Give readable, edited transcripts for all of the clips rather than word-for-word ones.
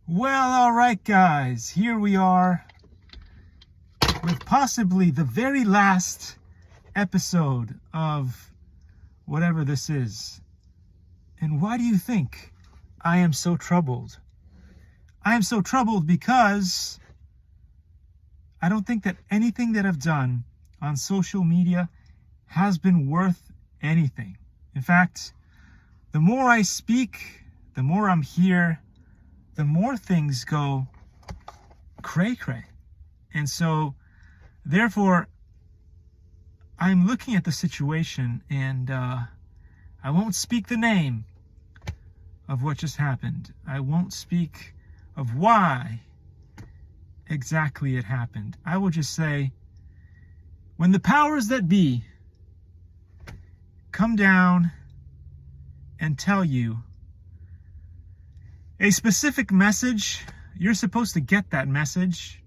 Well, all right, guys, here we are with possibly the very last episode of whatever this is. And why do you think I am so troubled? I am so troubled because I don't think that anything that I've done on social media has been worth anything. In fact, the more I speak, the more I'm here, the more things go cray-cray. And so, therefore, I'm looking at the situation, and I won't speak the name of what just happened. I won't speak of why exactly it happened. I will just say, when the powers that be come down and tell you a specific message, you're supposed to get that message,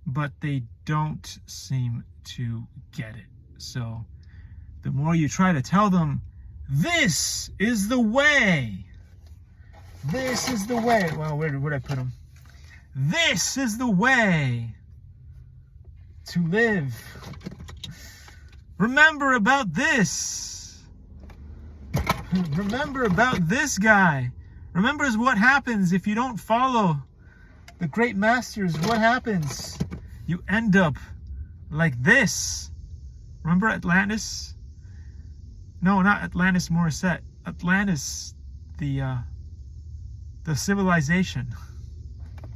but they don't seem to get it. So the more you try to tell them, this is the way. This is the way. Well, where did I put them? This is the way to live. Remember about this. Remember about this guy. Remember what happens if you don't follow the great masters. What happens? You end up like this. Remember Atlantis? No, not Atlantis Morissette. Atlantis, the civilization.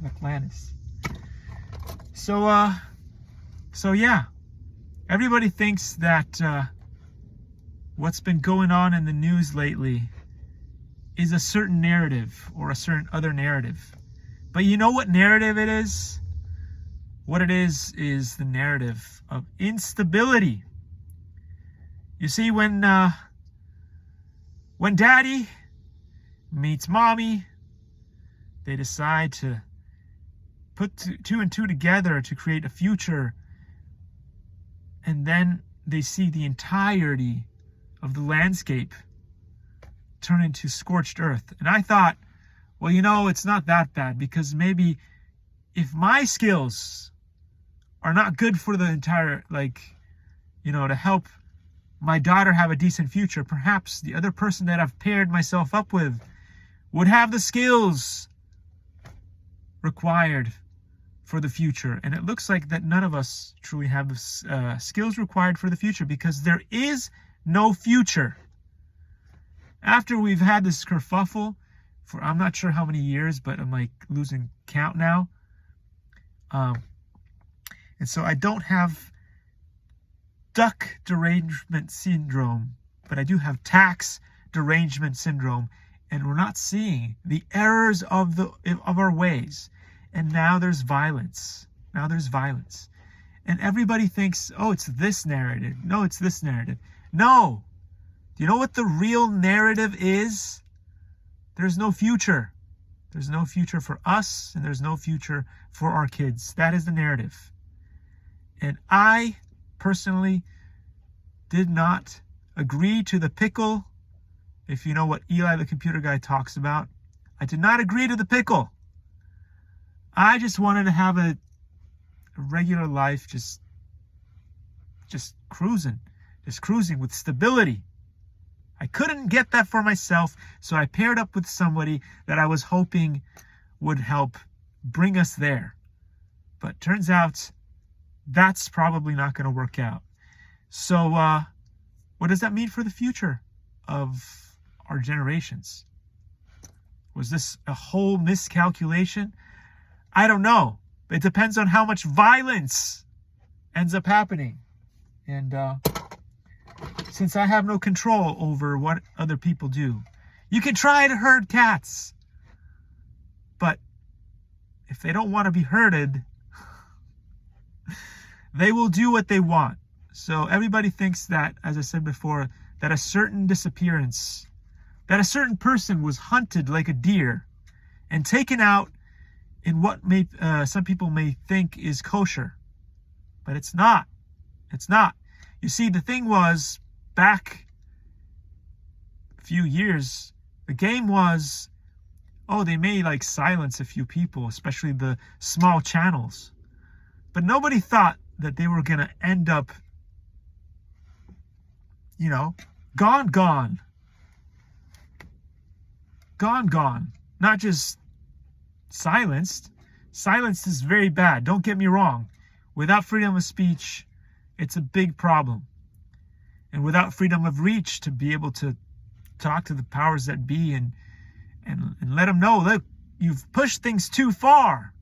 Atlantis. So yeah. Everybody thinks that what's been going on in the news lately is a certain narrative or a certain other narrative. But you know what narrative it is? What it is the narrative of instability. You see, when daddy meets mommy, they decide to put two and two together to create a future. And then they see the entirety of the landscape turn into scorched earth. And I thought, well, you know, it's not that bad, because maybe if my skills are not good for the entire, to help my daughter have a decent future, perhaps the other person that I've paired myself up with would have the skills required for the future. And it looks like that none of us truly have the skills required for the future, because there is no future. After we've had this kerfuffle for I'm not sure how many years, but I'm like losing count now. And so I don't have duck derangement syndrome, but I do have tax derangement syndrome, and we're not seeing the errors of our ways. And now there's violence. And everybody thinks, oh, it's this narrative. No, it's this narrative. No. Do you know what the real narrative is? There's no future. There's no future for us, and there's no future for our kids. That is the narrative. And I personally did not agree to the pickle. If you know what Eli the computer guy talks about, I did not agree to the pickle. I just wanted to have a regular life, just cruising with stability. I couldn't get that for myself, so I paired up with somebody that I was hoping would help bring us there. But turns out that's probably not going to work out. So what does that mean for the future of our generations? Was this a whole miscalculation? I don't know. It depends on how much violence ends up happening. And since I have no control over what other people do, you can try to herd cats, but if they don't want to be herded, they will do what they want. So everybody thinks that, as I said before, that a certain disappearance, that a certain person was hunted like a deer and taken out in what some people may think is kosher. But it's not. It's not. You see, the thing was, back a few years, the game was, Oh, they may like silence a few people, especially the small channels. But nobody thought that they were going to end up, you know, gone. Gone. Not just silenced. Silenced is very bad. Don't get me wrong. Without freedom of speech, it's a big problem. And without freedom of reach to be able to talk to the powers that be and let them know, look, you've pushed things too far,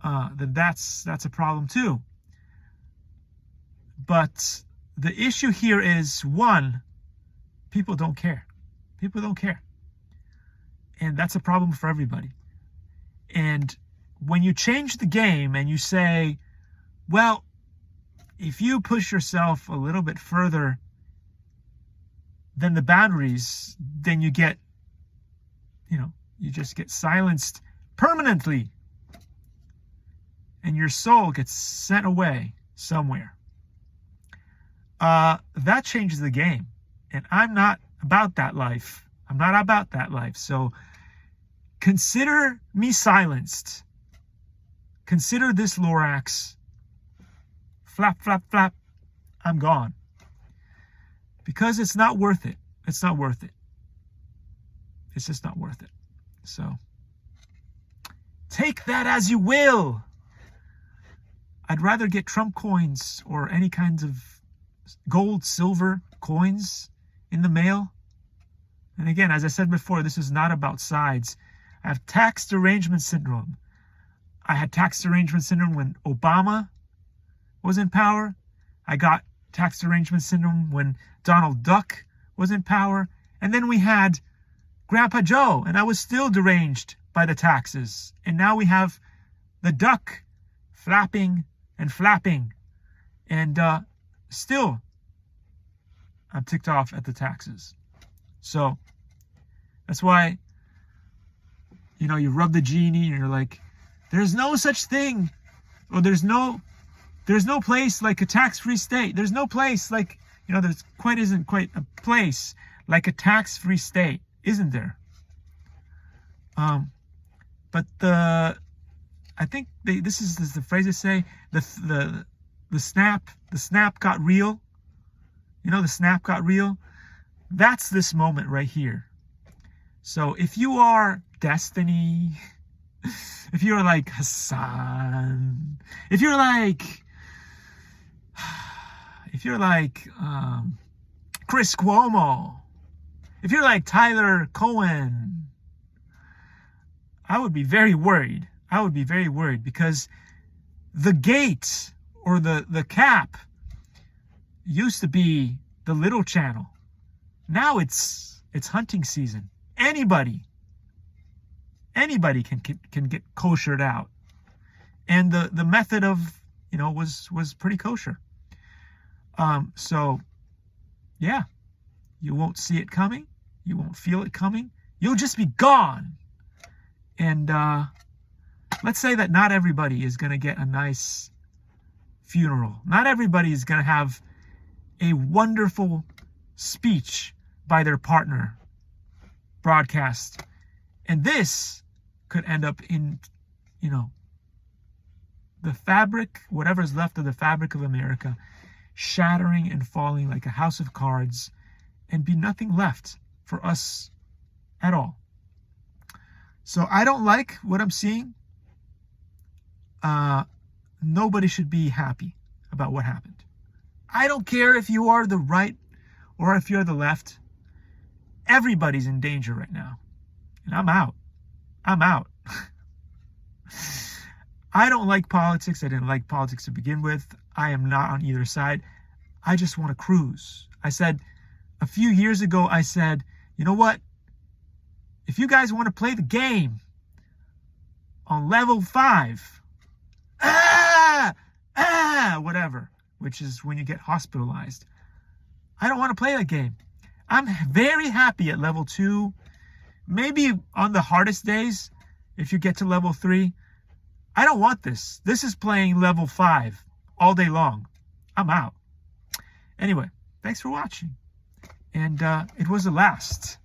then that's a problem too. But the issue here is, one, people don't care. People don't care. And that's a problem for everybody. And when you change the game and you say, well, if you push yourself a little bit further than the boundaries, then you get, you just get silenced permanently. And your soul gets sent away somewhere. That changes the game. And I'm not about that life. I'm not about that life. So consider me silenced. Consider this Lorax. Flap, flap, flap. I'm gone. Because it's not worth it. It's not worth it. It's just not worth it. So take that as you will. I'd rather get Trump coins or any kinds of gold, silver coins in the mail. And again, as I said before, this is not about sides. I have tax derangement syndrome. I had tax derangement syndrome when Obama was in power. I got tax derangement syndrome when Donald Duck was in power. And then we had Grandpa Joe, and I was still deranged by the taxes. And now we have the duck flapping and flapping. And still, I'm ticked off at the taxes. So that's why, you rub the genie and you're like, there's no such thing, or there's no place like a tax-free state. There's no place like, there's isn't quite a place like a tax-free state, isn't there? But I think this is the phrase they say, the snap got real. The snap got real. That's this moment right here. So if you are Destiny, if you're like Hassan, if you're like Chris Cuomo, if you're like Tyler Cohen, I would be very worried. I would be very worried because the gate or the cap used to be the little channel. Now it's hunting season. Anybody can get koshered out. And the method of, was pretty kosher. So yeah, you won't see it coming. You won't feel it coming. You'll just be gone. And let's say that not everybody is going to get a nice funeral. Not everybody is going to have a wonderful speech by their partner broadcast. And this could end up in, the fabric, whatever's left of the fabric of America, shattering and falling like a house of cards, and be nothing left for us at all. So I don't like what I'm seeing. Nobody should be happy about what happened. I don't care if you are the right or if you're the left. Everybody's in danger right now. And I'm out. I don't like politics. I didn't like politics to begin with. I am not on either side. I just want to cruise. I said, a few years ago, I said, you know what? If you guys want to play the game on level 5, whatever, which is when you get hospitalized, I don't want to play that game. I'm very happy at level 2. Maybe on the hardest days, if you get to level 3, I don't want this. This is playing level 5 all day long. I'm out. Anyway, thanks for watching. And it was the last